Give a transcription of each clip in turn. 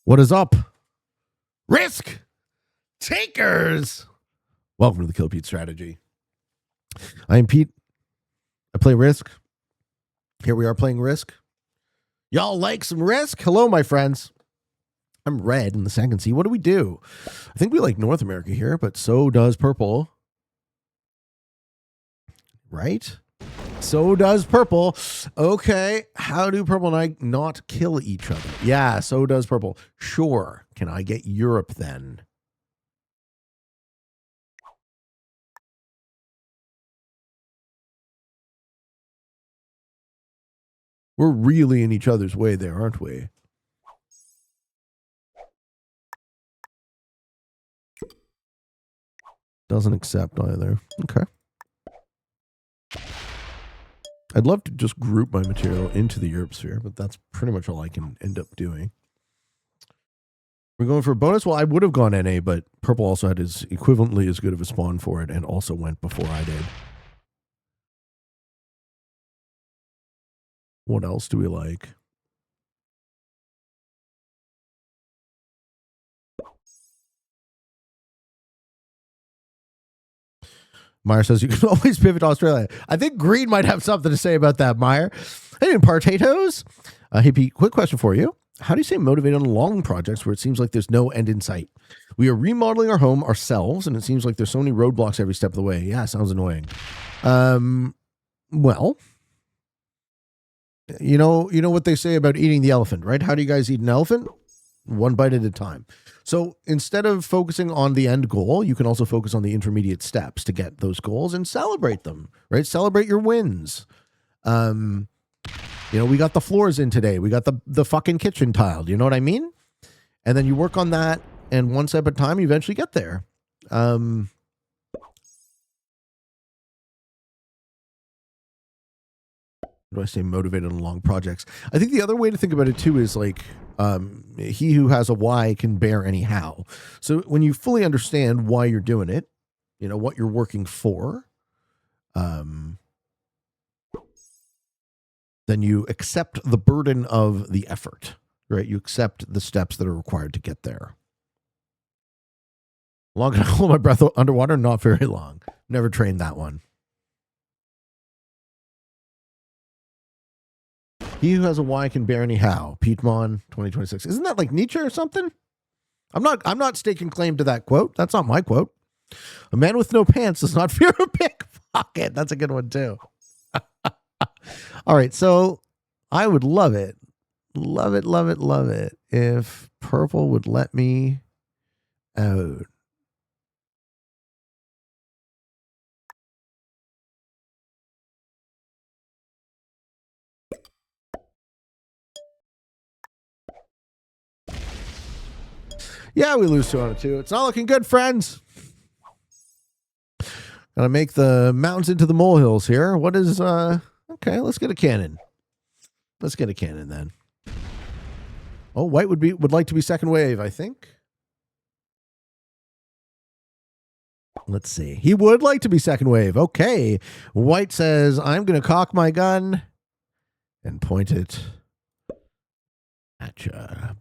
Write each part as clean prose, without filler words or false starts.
What is up? Risk takers. Welcome to the Kill Pete strategy. I am Pete. I play Risk. Here we are playing Risk. Y'all like some Risk? Hello, my friends. I'm Red in the second sea. What do we do? I think we like North America here, but so does Purple. Right? So does Purple. Okay. How do Purple and I not kill each other? Yeah, so does Purple. Sure. Can I get Europe then? We're really in each other's way there, aren't we? Doesn't accept either. Okay. I'd love to just group my material into the Europe sphere, but that's pretty much all I can end up doing. We're going for a bonus? Well, I would have gone NA, but Purple also had his equivalently as good of a spawn for it and also went before I did. What else do we like? Meyer says you can always pivot to Australia. I think Green might have something to say about that, Meyer. Hey, and potatoes. Hey, Pete, quick question for you. How do you stay motivated on long projects where it seems like there's no end in sight? We are remodeling our home ourselves, and it seems like there's so many roadblocks every step of the way. Yeah, sounds annoying. Well, you know what they say about eating the elephant, right? How do you guys eat an elephant? One bite at a time. So instead of focusing on the end goal, you can also focus on the intermediate steps to get those goals and celebrate them, right? Celebrate your wins. We got the floors in today. We got the fucking kitchen tiled. You know what I mean? And then you work on that, and one step at a time, you eventually get there. Do I say motivated on long projects? I think the other way to think about it too is like he who has a why can bear any how. So when you fully understand why you're doing it, what you're working for, then you accept the burden of the effort, right? You accept the steps that are required to get there. Long can I hold my breath underwater? Not very long. Never trained that one. He who has a why can bear any how. Piedmont 2026. Isn't that like Nietzsche or something? I'm not staking claim to that quote. That's not my quote. A man with no pants does not fear a pickpocket. That's a good one too. All right, so I would love it if Purple would let me out. Yeah, we lose 2 out of 2. It's not looking good, friends. Gotta make the mountains into the molehills here. What is okay, let's get a cannon. Let's get a cannon then. Oh, White would like to be second wave, I think. Let's see. He would like to be second wave. Okay. White says, I'm gonna cock my gun and point it at you.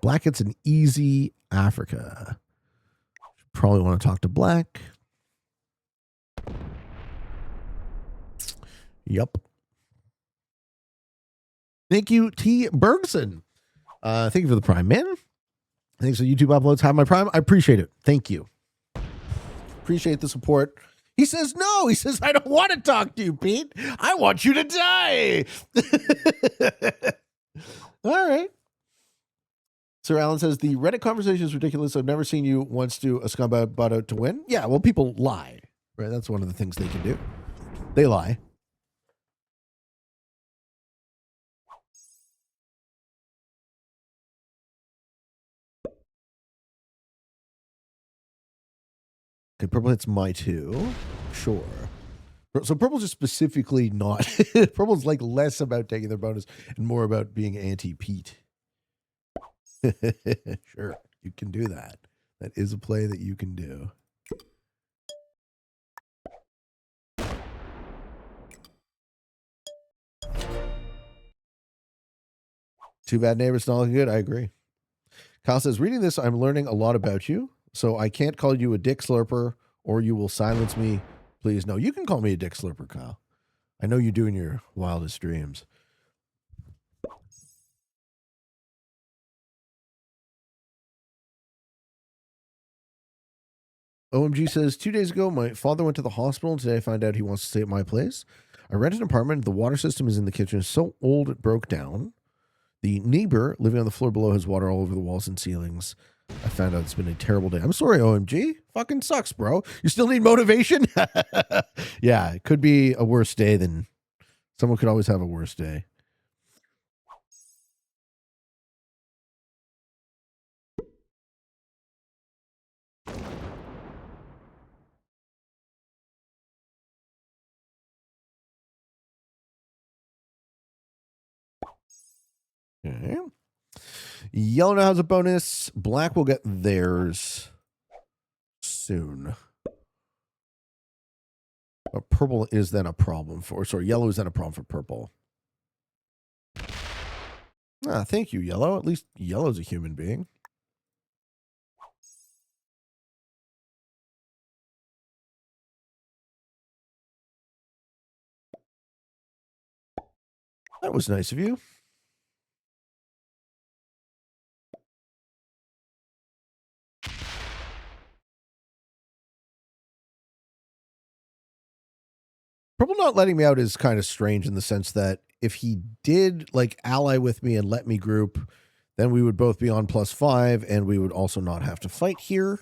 Black gets an easy Africa. Probably want to talk to Black. Yup. Thank you, T. Bergson. Thank you for the Prime, man. Thanks for YouTube uploads. Have my Prime. I appreciate it. Thank you. Appreciate the support. He says no. He says, I don't want to talk to you, Pete. I want you to die. All right. Sir Alan says, the Reddit conversation is ridiculous. I've never seen you once do a scumbag butt out to win. Yeah, well, people lie, right? That's one of the things they can do. They lie. Okay, Purple hits my 2. Sure. So Purple's just specifically not. Purple's like less about taking their bonus and more about being anti-Pete. Sure, you can do that. That is a play that you can do. Too bad neighbors not looking good. I agree. Kyle says, reading this, I'm learning a lot about you, so I can't call you a dick slurper or you will silence me. Please, no, you can call me a dick slurper, Kyle. I know you do in your wildest dreams. OMG says, 2 days ago, my father went to the hospital, and today I find out he wants to stay at my place. I rented an apartment. The water system is in the kitchen. It's so old it broke down. The neighbor living on the floor below has water all over the walls and ceilings. I found out it's been a terrible day. I'm sorry, OMG. Fucking sucks, bro. You still need motivation? Yeah, it could be a worse day than... Someone could always have a worse day. Okay. Yellow now has a bonus. Black will get theirs soon. But purple is then a problem for... Sorry, yellow is then a problem for purple. Ah, thank you, yellow. At least yellow's a human being. That was nice of you. Purple not letting me out is kind of strange in the sense that if he did like ally with me and let me group, then we would both be on +5 and we would also not have to fight here.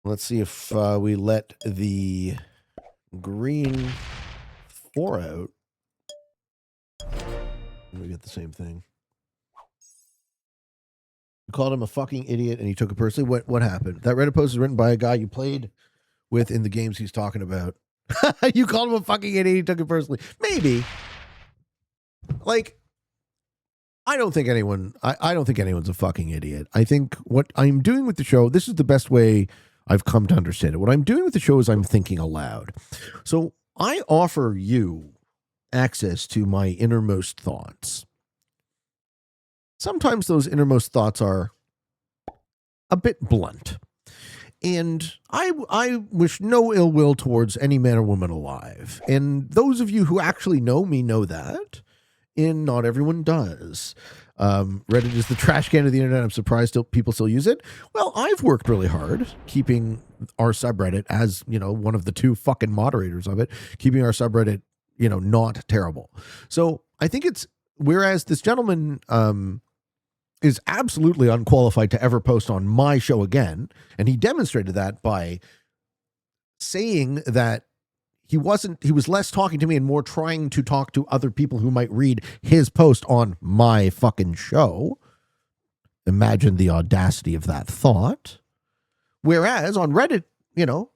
Let's see if we let the green 4 out. We get the same thing. You called him a fucking idiot and he took it personally. What happened? That Reddit post is written by a guy you played with in the games he's talking about. You called him a fucking idiot, he took it personally. Maybe. Like, I don't think anyone's a fucking idiot. I think what I'm doing with the show, this is the best way I've come to understand it. What I'm doing with the show is I'm thinking aloud. So I offer you access to my innermost thoughts. Sometimes those innermost thoughts are a bit blunt. And I wish no ill will towards any man or woman alive. And those of you who actually know me know that. And not everyone does. Reddit is the trash can of the internet. I'm surprised people still use it. Well, I've worked really hard keeping our subreddit, as, you know, one of the 2 fucking moderators of it, keeping our subreddit, you know, not terrible. So I think it's, whereas this gentleman is absolutely unqualified to ever post on my show again, and he demonstrated that by saying that he was less talking to me and more trying to talk to other people who might read his post on my fucking show. Imagine the audacity of that thought. Whereas on Reddit, you know,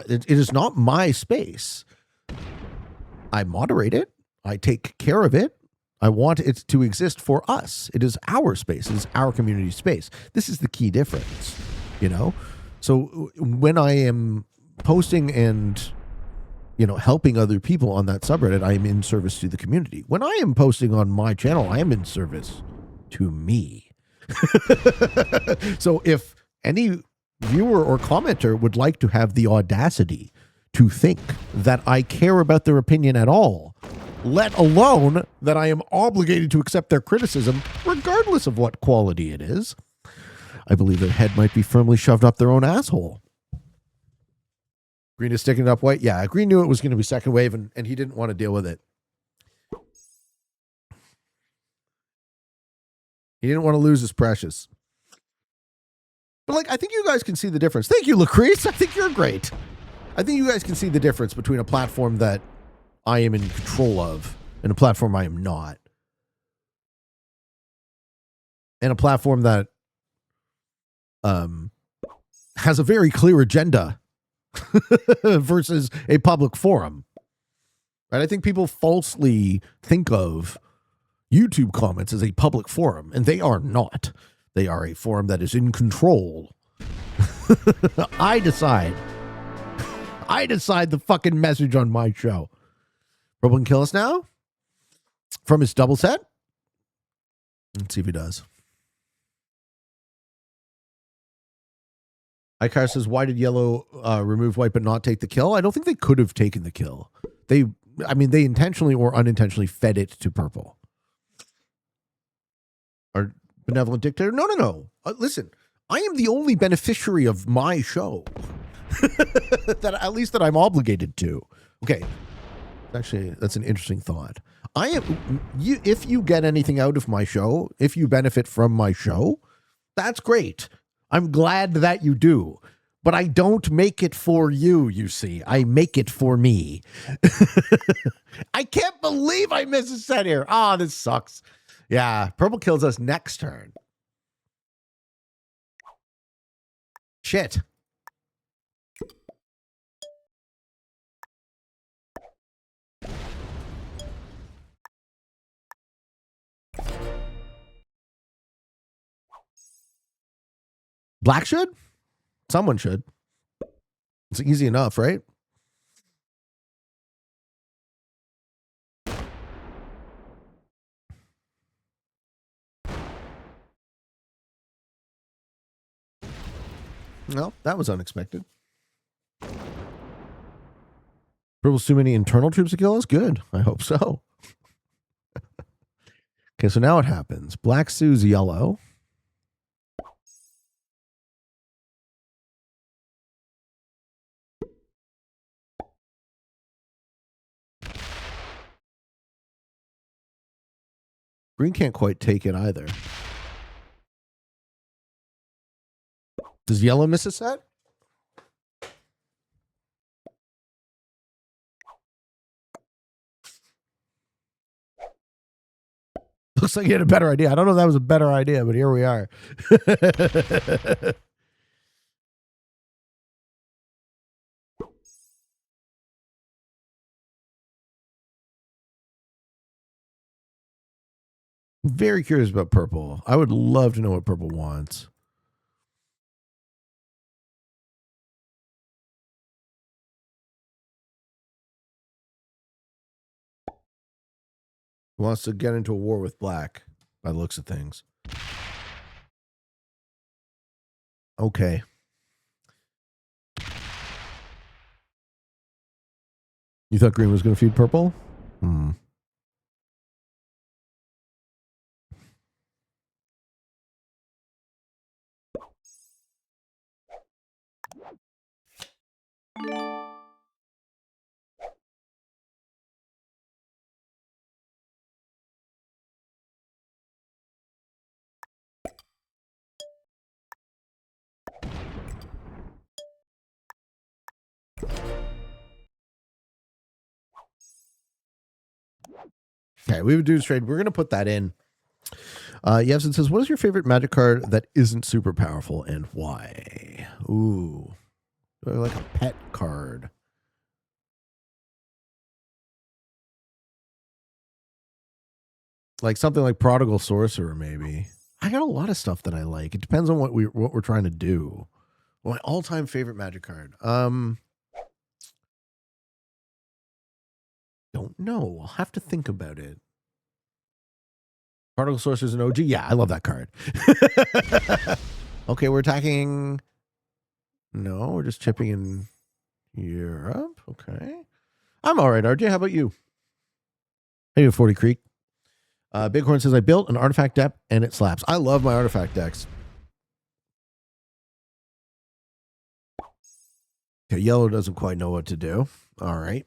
it is not my space. I moderate it. I take care of it. I want it to exist for us. It is our space. It is our community space. This is the key difference, you know? So when I am posting and, you know, helping other people on that subreddit, I am in service to the community. When I am posting on my channel, I am in service to me. So if any viewer or commenter would like to have the audacity to think that I care about their opinion at all, let alone that I am obligated to accept their criticism, regardless of what quality it is, I believe their head might be firmly shoved up their own asshole. Green is sticking it up white. Yeah, Green knew it was going to be second wave, and he didn't want to deal with it. He didn't want to lose his precious. But, like, I think you guys can see the difference. Thank you, Lucrece. I think you're great. I think you guys can see the difference between a platform that I am in control of and a platform I am not. And a platform that has a very clear agenda versus a public forum. Right? I think people falsely think of YouTube comments as a public forum, and they are not. They are a forum that is in control. I decide the fucking message on my show. Purple can kill us now? from his double set. Let's see if he does. Icar says, why did yellow remove white but not take the kill? I don't think they could have taken the kill. They intentionally or unintentionally fed it to purple. Our benevolent dictator? No. Listen, I am the only beneficiary of my show. That at least that I'm obligated to. Okay. Actually, that's an interesting thought. If you get anything out of my show, if you benefit from my show, that's great. I'm glad that you do. But I don't make it for you, you see. I make it for me. I can't believe I missed a set here. Oh, this sucks. Yeah, purple kills us next turn. Shit. Black should? Someone should. It's easy enough, right? Well, that was unexpected. Purple's too many internal troops to kill us? Good. I hope so. Okay, so now what happens? Black sues yellow. Green can't quite take it either. Does yellow miss a set? Looks like you had a better idea. I don't know if that was a better idea, but here we are. Very curious about purple. I would love to know what purple wants. Wants to get into a war with black by the looks of things. Okay. You thought green was going to feed purple? Okay, we would do trade. We're going to put that in. Yevson says, what is your favorite magic card that isn't super powerful and why? Ooh. Like a pet card. Like something like Prodigal Sorcerer, maybe. I got a lot of stuff that I like. It depends on what we're trying to do. Well, my all-time favorite magic card. Don't know. I'll have to think about it. Prodigal Sorcerer's an OG. Yeah, I love that card. Okay, we're attacking. No, we're just chipping in Europe. Okay. I'm all right, RJ. How about you? Hey, 40 Creek. Bighorn says, I built an artifact deck and it slaps. I love my artifact decks. Okay, yellow doesn't quite know what to do. All right.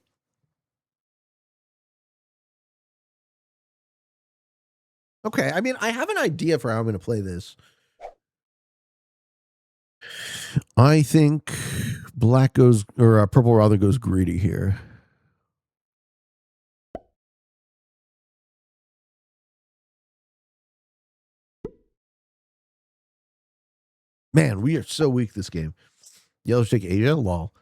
Okay, I mean, I have an idea for how I'm going to play this. I think black goes, or purple rather goes greedy here. Man, we are so weak this game. Yellow take Asia, lol.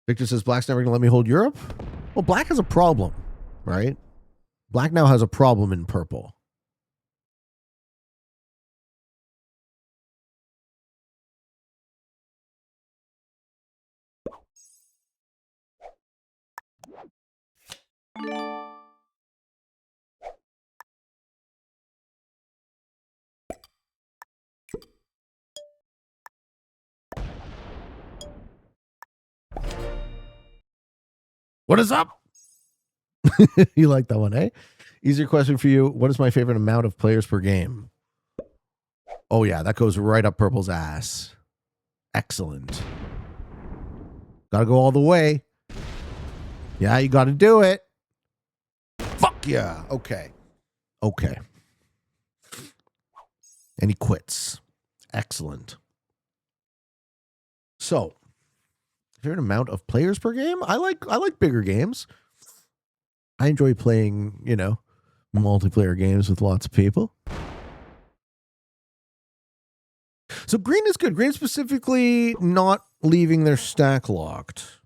Victor says black's never going to let me hold Europe. Well, black has a problem, right? Black now has a problem in purple. What is up? You like that one, eh? Easier question for you. What is my favorite amount of players per game? Oh, yeah, that goes right up Purple's ass. Excellent. Gotta go all the way. Yeah, you gotta do it. Fuck yeah. Okay. Okay. And he quits. Excellent. So, favorite amount of players per game? I like bigger games. I enjoy playing, multiplayer games with lots of people. So green is good. Green specifically not leaving their stack locked.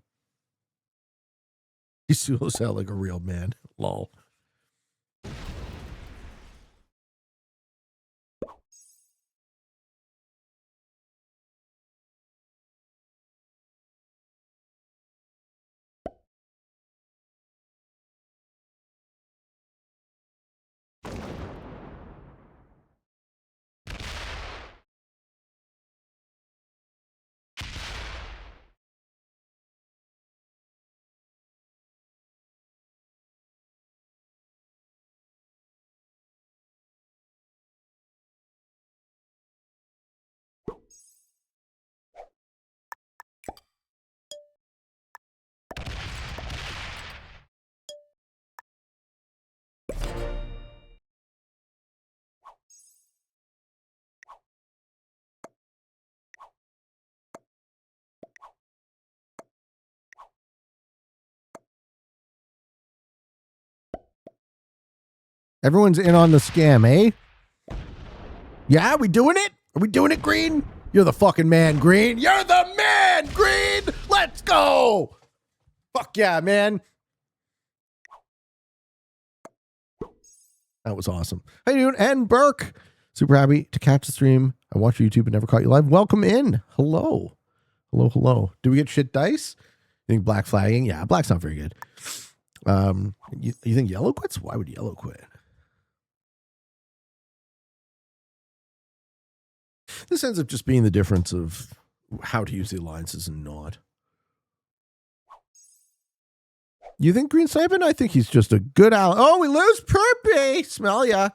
He still sound like a real man. Lol. Everyone's in on the scam, eh? Yeah, we doing it? Are we doing it, Green? You're the fucking man, Green. You're the man, Green. Let's go. Fuck yeah, man. That was awesome. How you doing? And Burke. Super happy to catch the stream. I watch YouTube and never caught you live. Welcome in. Hello. Hello, hello. Do we get shit dice? You think black flagging? Yeah, black's not very good. You think yellow quits? Why would yellow quit? This ends up just being the difference of how to use the alliances and not. You think green sniping? I think he's just a good ally. Oh, we lose Perpy. Smell ya.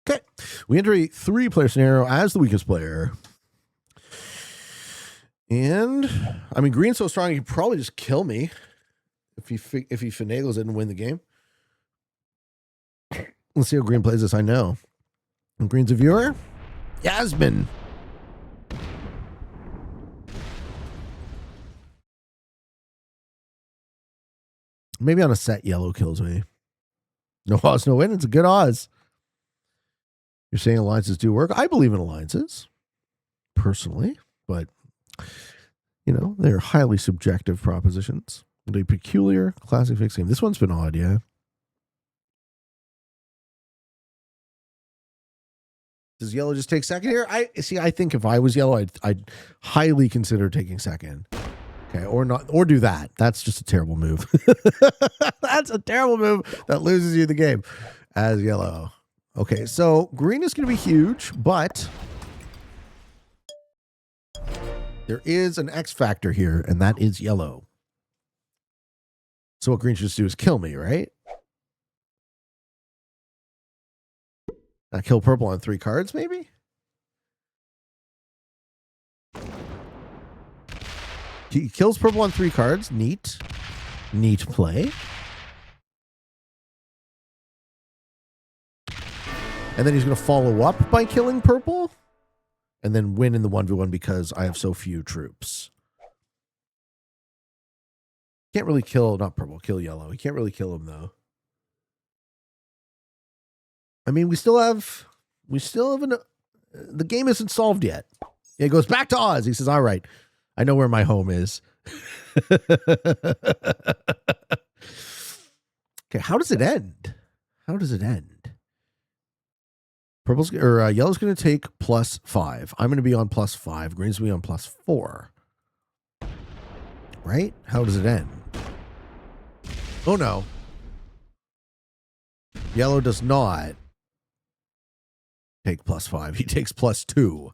Okay. We enter a 3-player scenario as the weakest player. And, I mean, green's so strong, he could probably just kill me if he finagles it and win the game. Let's see how green plays this. I know. And green's a viewer. Yasmin. Maybe on a set, yellow kills me. No odds, no win. It's a good odds. You're saying alliances do work? I believe in alliances, personally, but, they're highly subjective propositions. A peculiar classic fixed game. This one's been odd, yeah. Does yellow just take second here? I think if I was yellow, I'd highly consider taking second. Okay, or not, or do that. That's just a terrible move. That's a terrible move that loses you the game as yellow. Okay, so green is going to be huge, but there is an X factor here, and that is yellow. So what green should just do is kill me, right? I kill purple on 3 cards, maybe? He kills purple on 3 cards. Neat. Neat play. And then he's going to follow up by killing purple. And then win in the 1v1 because I have so few troops. Can't really kill, not purple, kill yellow. He can't really kill him, though. I mean, we still have the game isn't solved yet. It goes back to Oz. He says, all right, I know where my home is. Okay, how does it end? How does it end? Purple's or yellow's going to take +5. I'm going to be on +5. Green's going to be on +4. Right? How does it end? Oh no. Yellow does not take +5. He takes +2.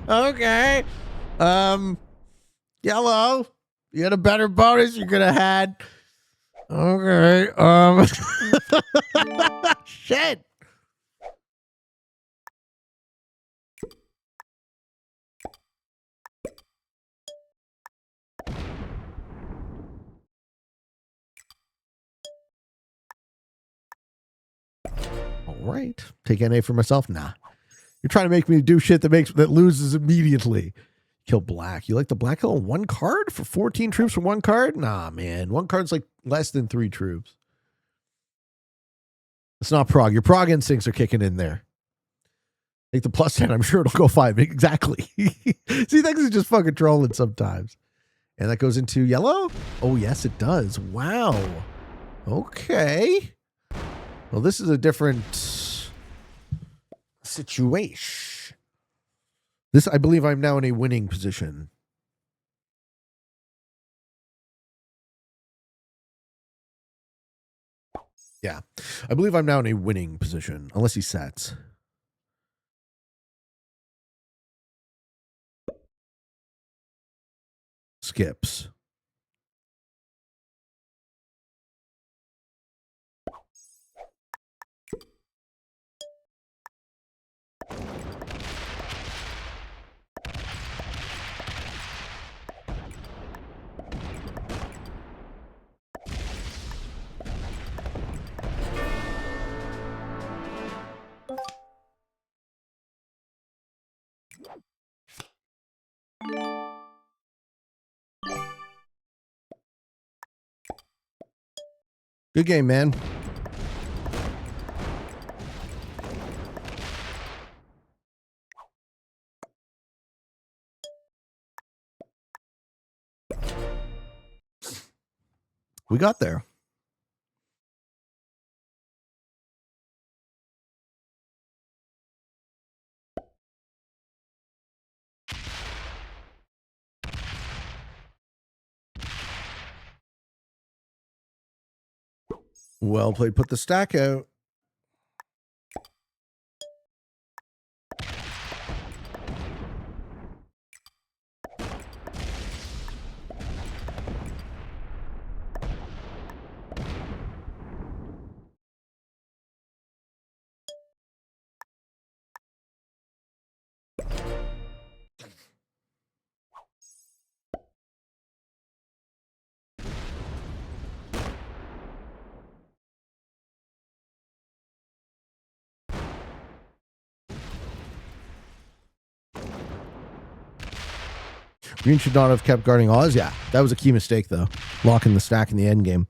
Okay. Yellow, you had a better bonus you could have had. Okay. Shit. All right. Take NA for myself? Nah. You're trying to make me do shit that loses immediately. Kill black. You like the black kill on 1 card for 14 troops for 1 card? Nah, man. 1 card's like less than 3 troops. It's not prog. Your prog instincts are kicking in there. Take the +10. I'm sure it'll go 5. Exactly. See, things is just fucking trolling sometimes. And that goes into yellow? Oh, yes, it does. Wow. Okay. Well, this is a different situation. This, I believe I'm now in a winning position. Yeah. I believe I'm now in a winning position, unless he sets. Skips. Good game, man. We got there. Well played. Put the stack out. Green should not have kept guarding Oz. Yeah, that was a key mistake, though. Locking the stack in the end game.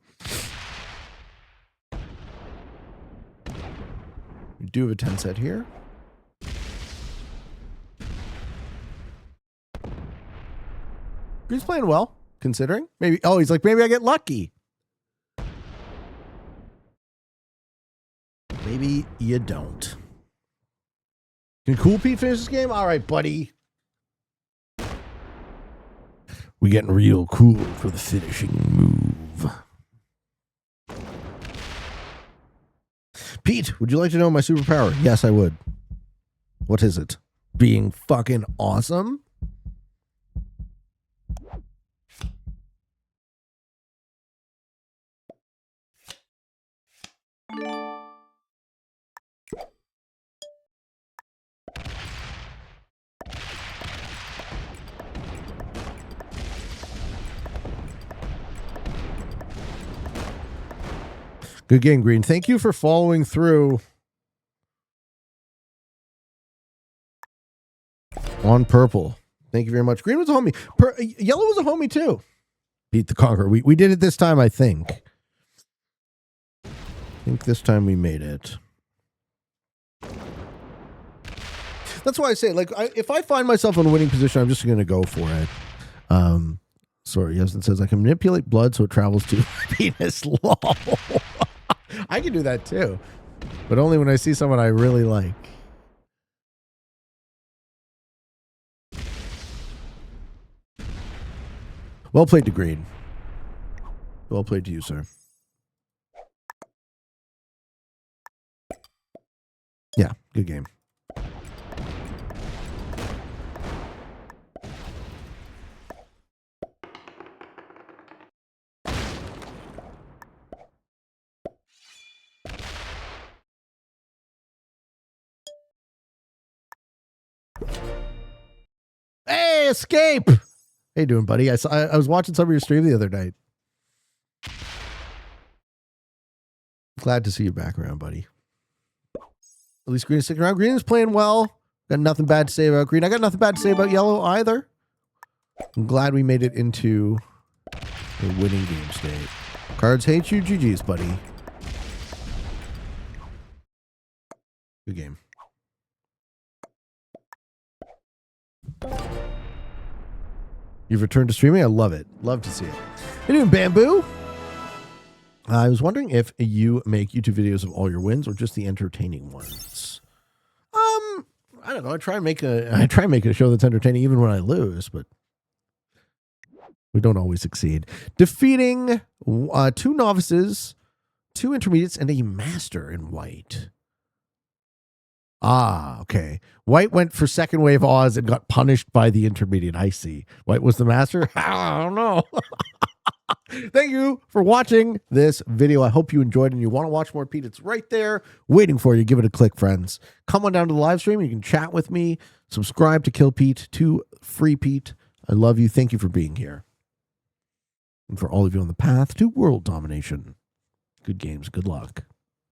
We do have a 10 set here. Green's playing well, considering. Maybe. Oh, he's like, maybe I get lucky. Maybe you don't. Can Cool Pete finish this game? All right, buddy. We getting real cool for the finishing move. Pete, would you like to know my superpower? Yes, I would. What is it? Being fucking awesome? Good game, Green. Thank you for following through on purple. Thank you very much. Green was a homie. Yellow was a homie too. Beat the Conqueror. We did it this time, I think. I think this time we made it. That's why I say, like, if I find myself in a winning position, I'm just going to go for it. Sorry, yes, it says I can manipulate blood so it travels to my penis. Lol. I can do that too. but only when I see someone I really like. Well played to Green. Well played to you, sir. Yeah, good game. Hey, Escape! How you doing, buddy? I was watching some of your stream the other night. Glad to see you back around, buddy. At least Green is sticking around. Green is playing well. Got nothing bad to say about Green. I got nothing bad to say about Yellow either. I'm glad we made it into a winning game state. Cards hate you. GG's, buddy. Good game. You've returned to streaming. I love it. Love to see it. How you doing, Bamboo? I was wondering if you make YouTube videos of all your wins or just the entertaining ones. I don't know. I try and make a show that's entertaining even when I lose, but we don't always succeed. Defeating 2 novices, 2 intermediates, and a master in white. Ah, okay. White went for second wave Oz and got punished by the intermediate. I see. White was the master? I don't know. Thank you for watching this video. I hope you enjoyed and you want to watch more Pete. It's right there waiting for you. Give it a click, friends. Come on down to the live stream. You can chat with me. Subscribe to Kill Pete, to Free Pete. I love you. Thank you for being here. And for all of you on the path to world domination, good games. Good luck.